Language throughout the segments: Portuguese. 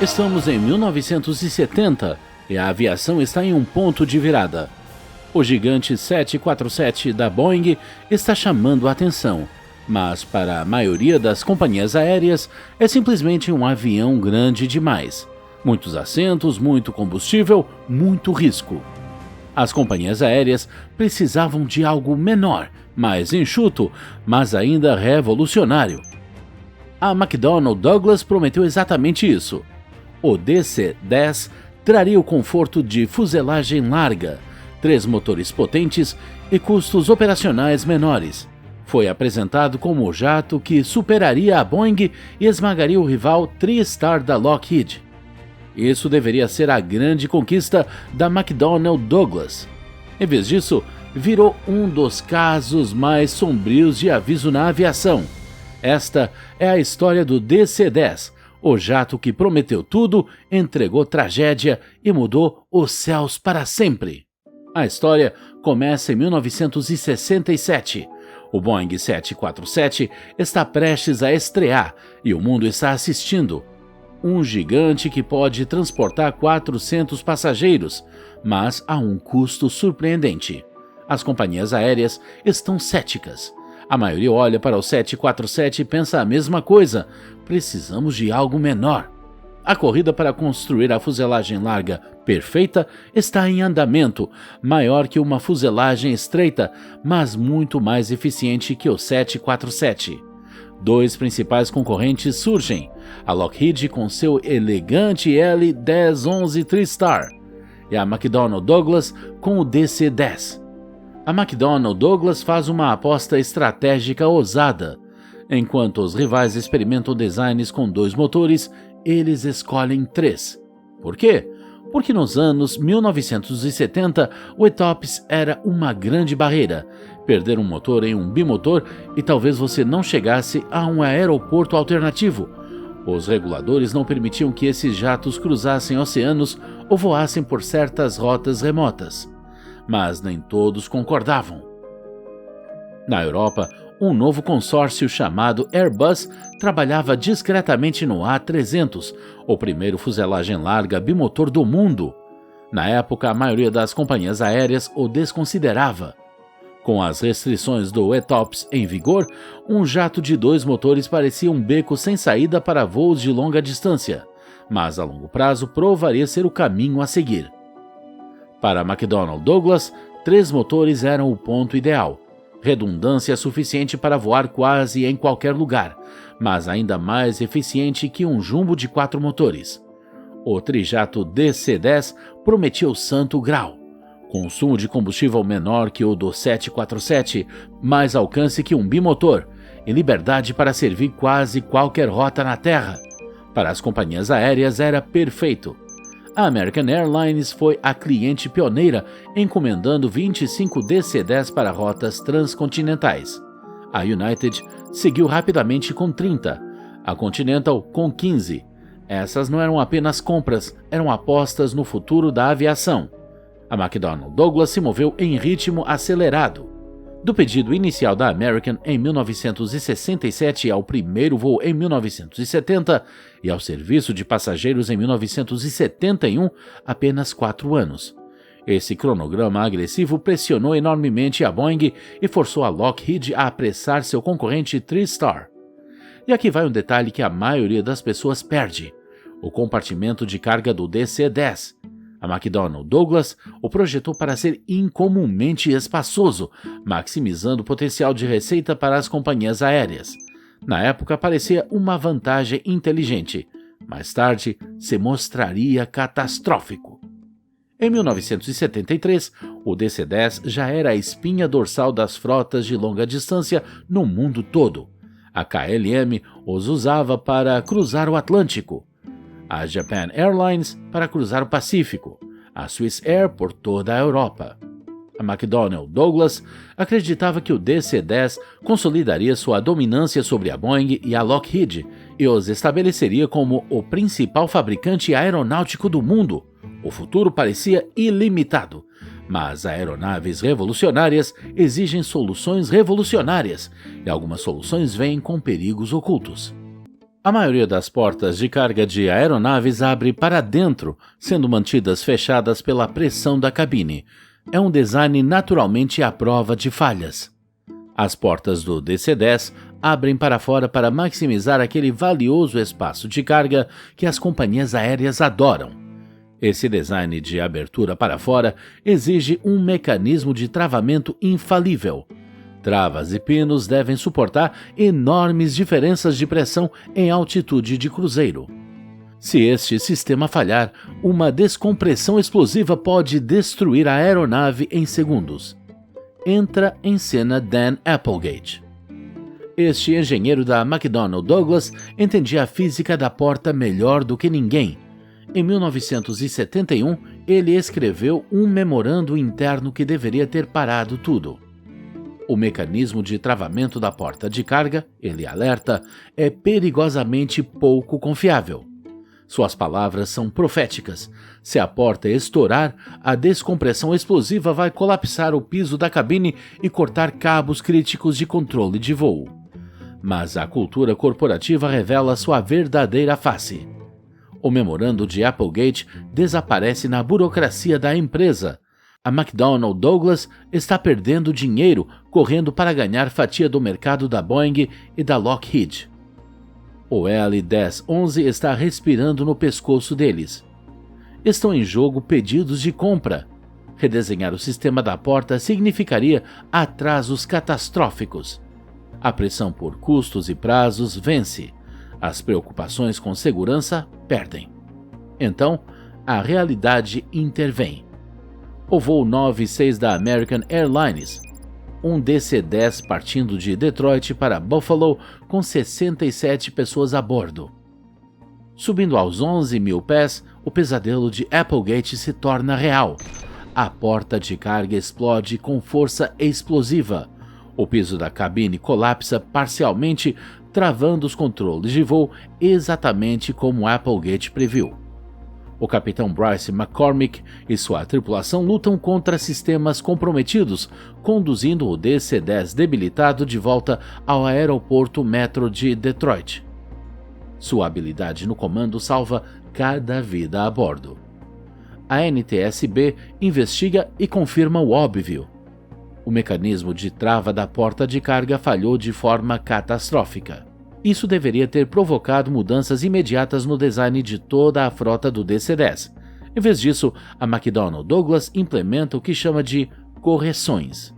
Estamos em 1970 e a aviação está em um ponto de virada. O gigante 747 da Boeing está chamando a atenção, mas para a maioria das companhias aéreas é simplesmente um avião grande demais. Muitos assentos, muito combustível, muito risco. As companhias aéreas precisavam de algo menor, mais enxuto, mas ainda revolucionário. A McDonnell Douglas prometeu exatamente isso. O DC-10 traria o conforto de fuselagem larga, 3 motores potentes e custos operacionais menores. Foi apresentado como o jato que superaria a Boeing e esmagaria o rival TriStar da Lockheed. Isso deveria ser a grande conquista da McDonnell Douglas. Em vez disso, virou um dos casos mais sombrios de aviso na aviação. Esta é a história do DC-10, o jato que prometeu tudo, entregou tragédia e mudou os céus para sempre. A história começa em 1967. O Boeing 747 está prestes a estrear e o mundo está assistindo. Um gigante que pode transportar 400 passageiros, mas a um custo surpreendente. As companhias aéreas estão céticas. A maioria olha para o 747 e pensa a mesma coisa. Precisamos de algo menor. A corrida para construir a fuselagem larga perfeita está em andamento, maior que uma fuselagem estreita, mas muito mais eficiente que o 747. 2 principais concorrentes surgem, a Lockheed com seu elegante L-1011 TriStar e a McDonnell Douglas com o DC-10. A McDonnell Douglas faz uma aposta estratégica ousada. Enquanto os rivais experimentam designs com 2 motores, eles escolhem 3. Por quê? Porque nos anos 1970, o ETOPS era uma grande barreira. Perder um motor em um bimotor e talvez você não chegasse a um aeroporto alternativo. Os reguladores não permitiam que esses jatos cruzassem oceanos ou voassem por certas rotas remotas. Mas nem todos concordavam. Na Europa, um novo consórcio chamado Airbus trabalhava discretamente no A300, o primeiro fuselagem larga bimotor do mundo. Na época, a maioria das companhias aéreas o desconsiderava. Com as restrições do ETOPS em vigor, um jato de 2 motores parecia um beco sem saída para voos de longa distância, mas a longo prazo provaria ser o caminho a seguir. Para a McDonnell Douglas, 3 motores eram o ponto ideal. Redundância suficiente para voar quase em qualquer lugar, mas ainda mais eficiente que um jumbo de 4 motores. O trijato DC-10 prometia o santo grau. Consumo de combustível menor que o do 747, mais alcance que um bimotor, e liberdade para servir quase qualquer rota na Terra. Para as companhias aéreas era perfeito. A American Airlines foi a cliente pioneira, encomendando 25 DC-10 para rotas transcontinentais. A United seguiu rapidamente com 30, a Continental com 15. Essas não eram apenas compras, eram apostas no futuro da aviação. A McDonnell Douglas se moveu em ritmo acelerado. Do pedido inicial da American em 1967 ao primeiro voo em 1970 e ao serviço de passageiros em 1971, apenas 4 anos. Esse cronograma agressivo pressionou enormemente a Boeing e forçou a Lockheed a apressar seu concorrente TriStar. E aqui vai um detalhe que a maioria das pessoas perde: o compartimento de carga do DC-10. A McDonnell Douglas o projetou para ser incomumente espaçoso, maximizando o potencial de receita para as companhias aéreas. Na época parecia uma vantagem inteligente. Mais tarde, se mostraria catastrófico. Em 1973, o DC-10 já era a espinha dorsal das frotas de longa distância no mundo todo. A KLM os usava para cruzar o Atlântico, a Japan Airlines para cruzar o Pacífico, a Swiss Air por toda a Europa. A McDonnell Douglas acreditava que o DC-10 consolidaria sua dominância sobre a Boeing e a Lockheed e os estabeleceria como o principal fabricante aeronáutico do mundo. O futuro parecia ilimitado, mas aeronaves revolucionárias exigem soluções revolucionárias e algumas soluções vêm com perigos ocultos. A maioria das portas de carga de aeronaves abre para dentro, sendo mantidas fechadas pela pressão da cabine. É um design naturalmente à prova de falhas. As portas do DC-10 abrem para fora para maximizar aquele valioso espaço de carga que as companhias aéreas adoram. Esse design de abertura para fora exige um mecanismo de travamento infalível. Travas e pinos devem suportar enormes diferenças de pressão em altitude de cruzeiro. Se este sistema falhar, uma descompressão explosiva pode destruir a aeronave em segundos. Entra em cena Dan Applegate. Este engenheiro da McDonnell Douglas entendia a física da porta melhor do que ninguém. Em 1971, ele escreveu um memorando interno que deveria ter parado tudo. O mecanismo de travamento da porta de carga, ele alerta, é perigosamente pouco confiável. Suas palavras são proféticas. Se a porta estourar, a descompressão explosiva vai colapsar o piso da cabine e cortar cabos críticos de controle de voo. Mas a cultura corporativa revela sua verdadeira face. O memorando de Applegate desaparece na burocracia da empresa. A McDonnell Douglas está perdendo dinheiro correndo para ganhar fatia do mercado da Boeing e da Lockheed. O L-1011 está respirando no pescoço deles. Estão em jogo pedidos de compra. Redesenhar o sistema da porta significaria atrasos catastróficos. A pressão por custos e prazos vence. As preocupações com segurança perdem. Então, a realidade intervém. O voo 96 da American Airlines, um DC-10 partindo de Detroit para Buffalo com 67 pessoas a bordo. Subindo aos 11.000 pés, o pesadelo de Applegate se torna real. A porta de carga explode com força explosiva. O piso da cabine colapsa parcialmente, travando os controles de voo exatamente como Applegate previu. O capitão Bryce McCormick e sua tripulação lutam contra sistemas comprometidos, conduzindo o DC-10 debilitado de volta ao aeroporto Metro de Detroit. Sua habilidade no comando salva cada vida a bordo. A NTSB investiga e confirma o óbvio. O mecanismo de trava da porta de carga falhou de forma catastrófica. Isso deveria ter provocado mudanças imediatas no design de toda a frota do DC-10. Em vez disso, a McDonnell Douglas implementa o que chama de correções.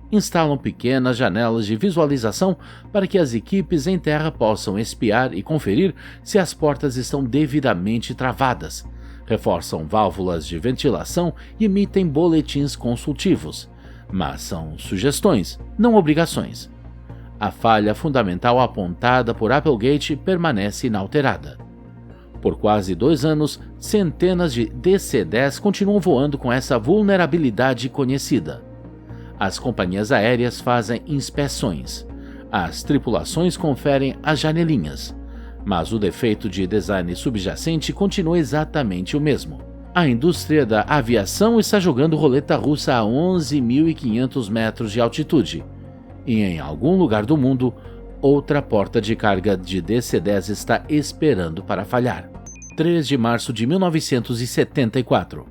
Instalam pequenas janelas de visualização para que as equipes em terra possam espiar e conferir se as portas estão devidamente travadas. Reforçam válvulas de ventilação e emitem boletins consultivos. Mas são sugestões, não obrigações. A falha fundamental apontada por Applegate permanece inalterada. Por quase 2 anos, centenas de DC-10 continuam voando com essa vulnerabilidade conhecida. As companhias aéreas fazem inspeções. As tripulações conferem as janelinhas. Mas o defeito de design subjacente continua exatamente o mesmo. A indústria da aviação está jogando roleta russa a 11.500 metros de altitude. E em algum lugar do mundo, outra porta de carga de DC-10 está esperando para falhar. 3 de março de 1974.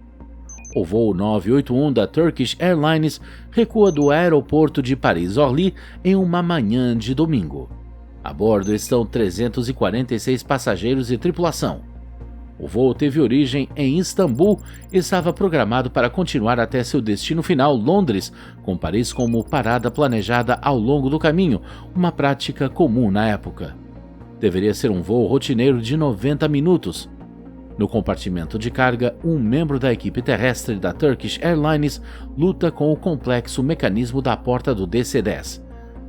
O voo 981 da Turkish Airlines recua do aeroporto de Paris-Orly em uma manhã de domingo. A bordo estão 346 passageiros e tripulação. O voo teve origem em Istambul e estava programado para continuar até seu destino final, Londres, com Paris como parada planejada ao longo do caminho, uma prática comum na época. Deveria ser um voo rotineiro de 90 minutos. No compartimento de carga, um membro da equipe terrestre da Turkish Airlines luta com o complexo mecanismo da porta do DC-10.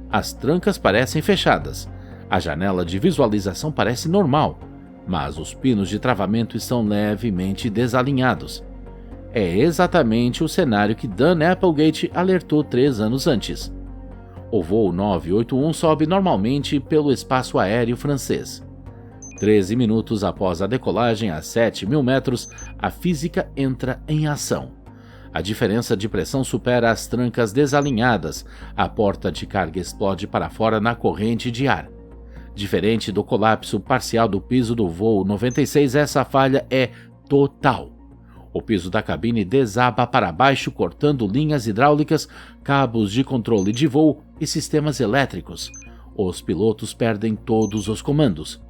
As trancas parecem fechadas. A janela de visualização parece normal, mas os pinos de travamento estão levemente desalinhados. É exatamente o cenário que Dan Applegate alertou 3 anos antes. O voo 981 sobe normalmente pelo espaço aéreo francês. 13 minutos após a decolagem a 7.000 metros, a física entra em ação. A diferença de pressão supera as trancas desalinhadas. A porta de carga explode para fora na corrente de ar. Diferente do colapso parcial do piso do voo 96, essa falha é total. O piso da cabine desaba para baixo, cortando linhas hidráulicas, cabos de controle de voo e sistemas elétricos. Os pilotos perdem todos os comandos.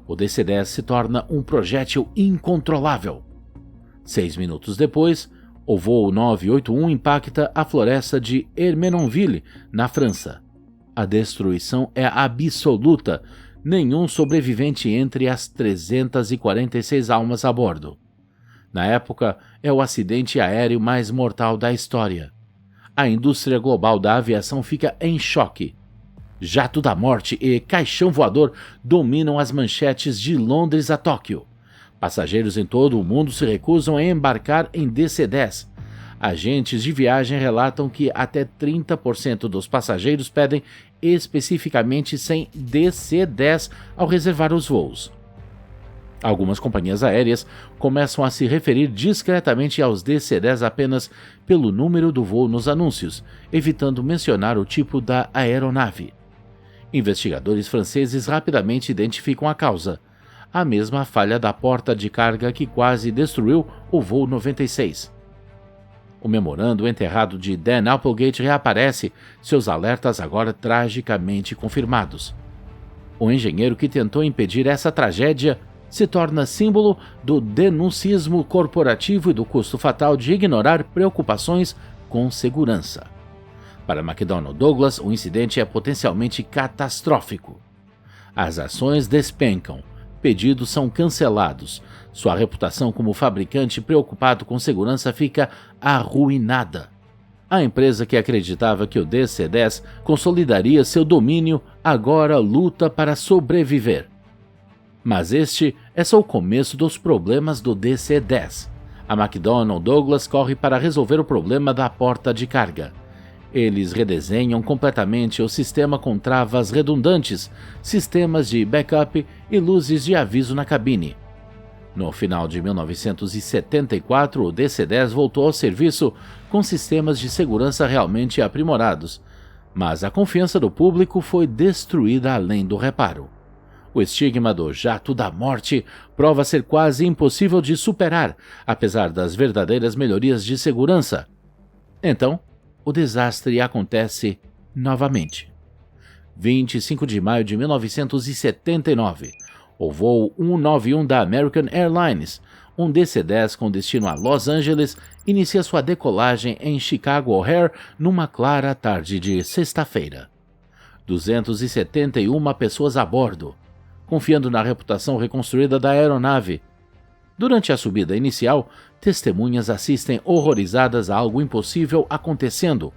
O DC-10 se torna um projétil incontrolável. 6 minutos depois, o voo 981 impacta a floresta de Hermenonville, na França. A destruição é absoluta, nenhum sobrevivente entre as 346 almas a bordo. Na época, é o acidente aéreo mais mortal da história. A indústria global da aviação fica em choque. Jato da Morte e Caixão Voador dominam as manchetes de Londres a Tóquio. Passageiros em todo o mundo se recusam a embarcar em DC-10. Agentes de viagem relatam que até 30% dos passageiros pedem especificamente sem DC-10 ao reservar os voos. Algumas companhias aéreas começam a se referir discretamente aos DC-10 apenas pelo número do voo nos anúncios, evitando mencionar o tipo da aeronave. Investigadores franceses rapidamente identificam a causa: a mesma falha da porta de carga que quase destruiu o voo 96. O memorando enterrado de Dan Applegate reaparece, seus alertas agora tragicamente confirmados. O engenheiro que tentou impedir essa tragédia se torna símbolo do denuncismo corporativo e do custo fatal de ignorar preocupações com segurança. Para McDonnell Douglas, o incidente é potencialmente catastrófico. As ações despencam, pedidos são cancelados, sua reputação como fabricante preocupado com segurança fica arruinada. A empresa que acreditava que o DC-10 consolidaria seu domínio agora luta para sobreviver. Mas este é só o começo dos problemas do DC-10. A McDonnell Douglas corre para resolver o problema da porta de carga. Eles redesenham completamente o sistema com travas redundantes, sistemas de backup e luzes de aviso na cabine. No final de 1974, o DC-10 voltou ao serviço com sistemas de segurança realmente aprimorados, mas a confiança do público foi destruída além do reparo. O estigma do jato da morte prova ser quase impossível de superar, apesar das verdadeiras melhorias de segurança. Então, o desastre acontece novamente. 25 de maio de 1979, o voo 191 da American Airlines, um DC-10 com destino a Los Angeles, inicia sua decolagem em Chicago O'Hare numa clara tarde de sexta-feira. 271 pessoas a bordo, confiando na reputação reconstruída da aeronave. Durante a subida inicial, testemunhas assistem horrorizadas a algo impossível acontecendo.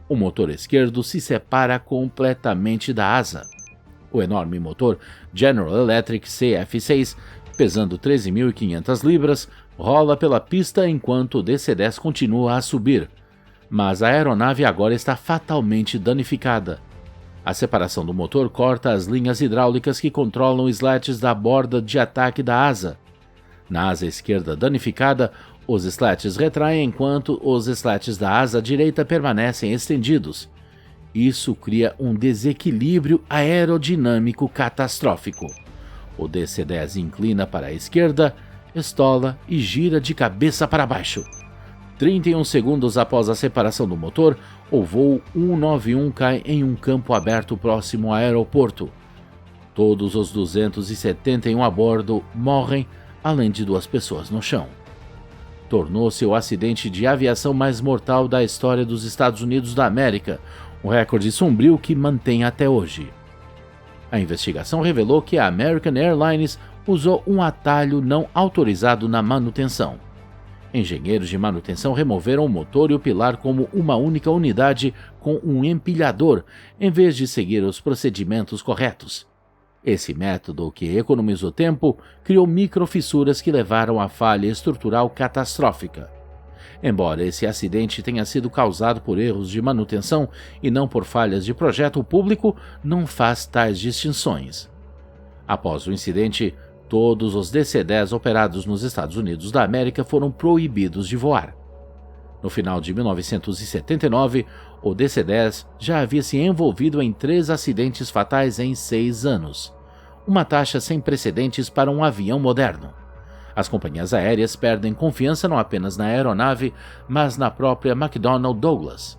O motor esquerdo se separa completamente da asa. O enorme motor General Electric CF6, pesando 13.500 libras, rola pela pista enquanto o DC-10 continua a subir. Mas a aeronave agora está fatalmente danificada. A separação do motor corta as linhas hidráulicas que controlam slats da borda de ataque da asa. Na asa esquerda danificada, os slats retraem enquanto os slats da asa direita permanecem estendidos. Isso cria um desequilíbrio aerodinâmico catastrófico. O DC-10 inclina para a esquerda, estola e gira de cabeça para baixo. 31 segundos após a separação do motor, o voo 191 cai em um campo aberto próximo ao aeroporto. Todos os 271 a bordo morrem, além de 2 pessoas no chão. Tornou-se o acidente de aviação mais mortal da história dos Estados Unidos da América, um recorde sombrio que mantém até hoje. A investigação revelou que a American Airlines usou um atalho não autorizado na manutenção. Engenheiros de manutenção removeram o motor e o pilar como uma única unidade com um empilhador, em vez de seguir os procedimentos corretos. Esse método, que economizou tempo, criou microfissuras que levaram à falha estrutural catastrófica. Embora esse acidente tenha sido causado por erros de manutenção e não por falhas de projeto, o público não faz tais distinções. Após o incidente, todos os DC-10 operados nos Estados Unidos da América foram proibidos de voar. No final de 1979, o DC-10 já havia se envolvido em 3 acidentes fatais em 6 anos. uma taxa sem precedentes para um avião moderno. As companhias aéreas perdem confiança não apenas na aeronave, mas na própria McDonnell Douglas.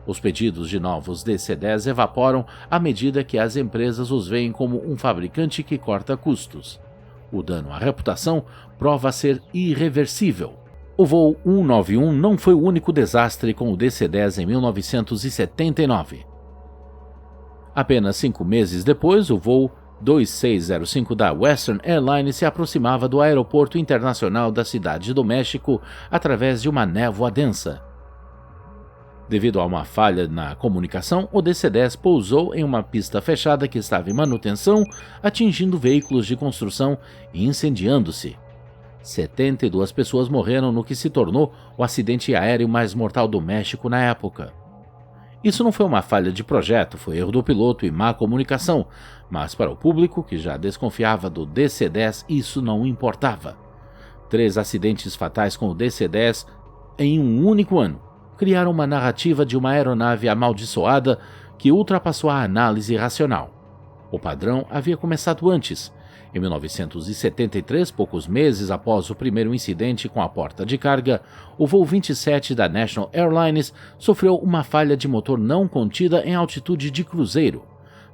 Os pedidos de novos DC-10 evaporam à medida que as empresas os veem como um fabricante que corta custos. O dano à reputação prova ser irreversível. O voo 191 não foi o único desastre com o DC-10 em 1979. Apenas 5 meses depois, o voo 2605 da Western Airlines se aproximava do aeroporto internacional da Cidade do México através de uma névoa densa. Devido a uma falha na comunicação, o DC-10 pousou em uma pista fechada que estava em manutenção, atingindo veículos de construção e incendiando-se. 72 pessoas morreram no que se tornou o acidente aéreo mais mortal do México na época. Isso não foi uma falha de projeto, foi erro do piloto e má comunicação, mas para o público, que já desconfiava do DC-10, isso não importava. 3 acidentes fatais com o DC-10 em um único ano criaram uma narrativa de uma aeronave amaldiçoada que ultrapassou a análise racional. O padrão havia começado antes. Em 1973, poucos meses após o primeiro incidente com a porta de carga, o voo 27 da National Airlines sofreu uma falha de motor não contida em altitude de cruzeiro.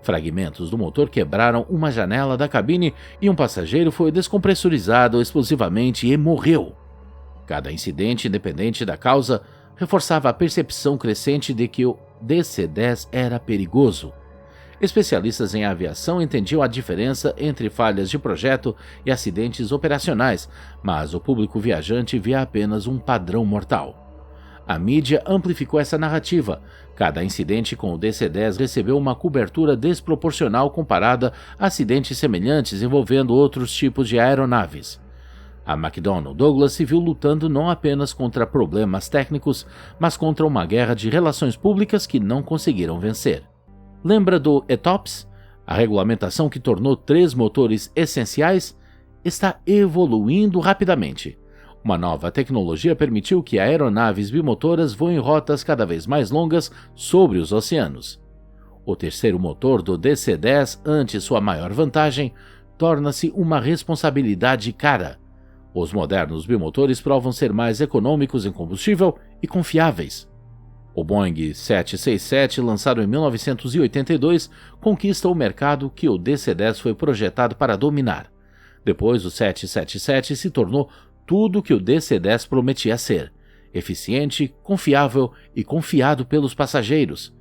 Fragmentos do motor quebraram uma janela da cabine e um passageiro foi descompressurizado explosivamente e morreu. Cada incidente, independente da causa, reforçava a percepção crescente de que o DC-10 era perigoso. Especialistas em aviação entendiam a diferença entre falhas de projeto e acidentes operacionais, mas o público viajante via apenas um padrão mortal. A mídia amplificou essa narrativa. Cada incidente com o DC-10 recebeu uma cobertura desproporcional comparada a acidentes semelhantes envolvendo outros tipos de aeronaves. A McDonnell Douglas se viu lutando não apenas contra problemas técnicos, mas contra uma guerra de relações públicas que não conseguiram vencer. Lembra do ETOPS? A regulamentação que tornou 3 motores essenciais está evoluindo rapidamente. Uma nova tecnologia permitiu que aeronaves bimotoras voem rotas cada vez mais longas sobre os oceanos. O terceiro motor do DC-10, ante sua maior vantagem, torna-se uma responsabilidade cara. Os modernos bimotores provam ser mais econômicos em combustível e confiáveis. O Boeing 767, lançado em 1982, conquista o mercado que o DC-10 foi projetado para dominar. Depois, o 777 se tornou tudo o que o DC-10 prometia ser: eficiente, confiável e confiado pelos passageiros.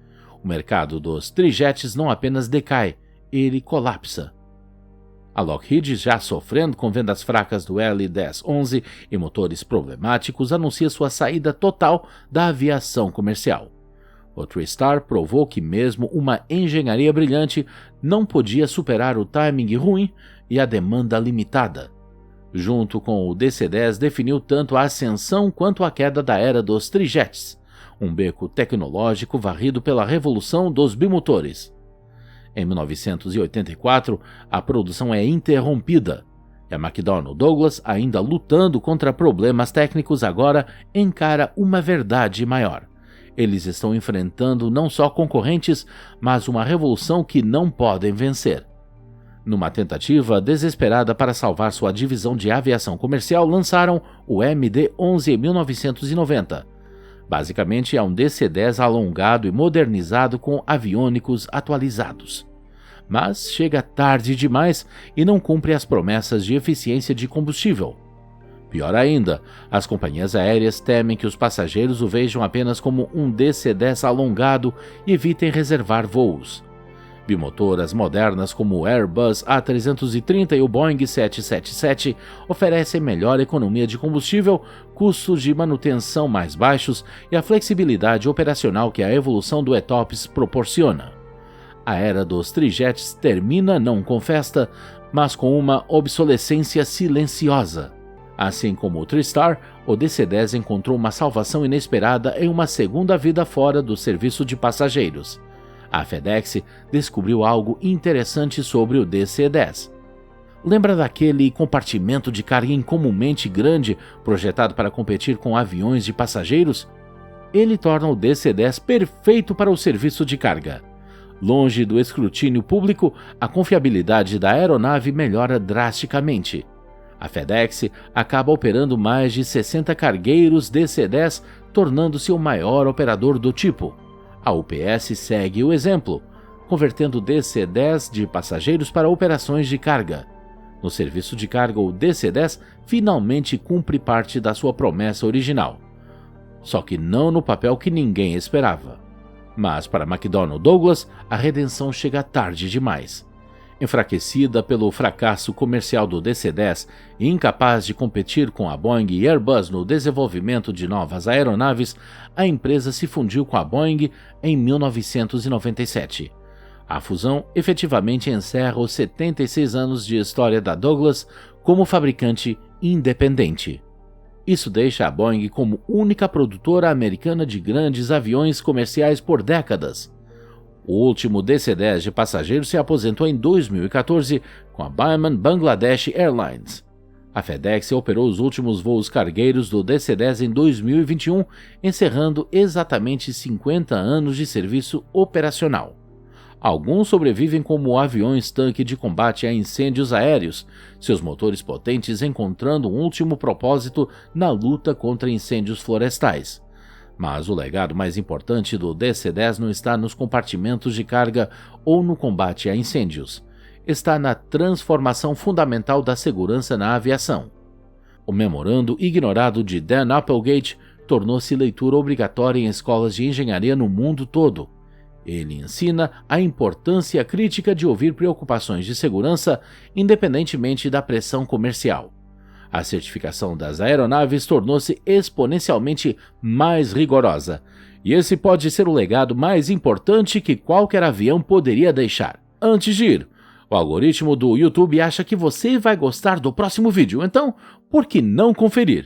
O mercado dos trijets não apenas decai, ele colapsa. A Lockheed, já sofrendo com vendas fracas do L-1011 e motores problemáticos, anuncia sua saída total da aviação comercial. O TriStar provou que mesmo uma engenharia brilhante não podia superar o timing ruim e a demanda limitada. Junto com o DC-10, definiu tanto a ascensão quanto a queda da era dos trijets, um beco tecnológico varrido pela revolução dos bimotores. Em 1984, a produção é interrompida e a McDonnell Douglas, ainda lutando contra problemas técnicos, agora encara uma verdade maior. Eles estão enfrentando não só concorrentes, mas uma revolução que não podem vencer. Numa tentativa desesperada para salvar sua divisão de aviação comercial, lançaram o MD-11 em 1990. Basicamente, é um DC-10 alongado e modernizado com aviônicos atualizados. Mas chega tarde demais e não cumpre as promessas de eficiência de combustível. Pior ainda, as companhias aéreas temem que os passageiros o vejam apenas como um DC-10 alongado e evitem reservar voos. Bimotoras modernas como o Airbus A330 e o Boeing 777 oferecem melhor economia de combustível, custos de manutenção mais baixos e a flexibilidade operacional que a evolução do ETOPS proporciona. A era dos trijets termina não com festa, mas com uma obsolescência silenciosa. Assim como o TriStar, o DC-10 encontrou uma salvação inesperada em uma segunda vida fora do serviço de passageiros. A FedEx descobriu algo interessante sobre o DC-10. Lembra daquele compartimento de carga incomumente grande projetado para competir com aviões de passageiros? Ele torna o DC-10 perfeito para o serviço de carga. Longe do escrutínio público, a confiabilidade da aeronave melhora drasticamente. A FedEx acaba operando mais de 60 cargueiros DC-10, tornando-se o maior operador do tipo. A UPS segue o exemplo, convertendo DC-10 de passageiros para operações de carga. No serviço de carga, o DC-10 finalmente cumpre parte da sua promessa original. Só que não no papel que ninguém esperava. Mas para McDonnell Douglas, a redenção chega tarde demais. Enfraquecida pelo fracasso comercial do DC-10 e incapaz de competir com a Boeing e Airbus no desenvolvimento de novas aeronaves, a empresa se fundiu com a Boeing em 1997. A fusão efetivamente encerra os 76 anos de história da Douglas como fabricante independente. Isso deixa a Boeing como única produtora americana de grandes aviões comerciais por décadas. O último DC-10 de passageiros se aposentou em 2014 com a Biman Bangladesh Airlines. A FedEx operou os últimos voos cargueiros do DC-10 em 2021, encerrando exatamente 50 anos de serviço operacional. Alguns sobrevivem como aviões-tanque de combate a incêndios aéreos, seus motores potentes encontrando um último propósito na luta contra incêndios florestais. Mas o legado mais importante do DC-10 não está nos compartimentos de carga ou no combate a incêndios. Está na transformação fundamental da segurança na aviação. O memorando ignorado de Dan Applegate tornou-se leitura obrigatória em escolas de engenharia no mundo todo. Ele ensina a importância crítica de ouvir preocupações de segurança independentemente da pressão comercial. A certificação das aeronaves tornou-se exponencialmente mais rigorosa, e esse pode ser o legado mais importante que qualquer avião poderia deixar. Antes de ir, o algoritmo do YouTube acha que você vai gostar do próximo vídeo, então por que não conferir?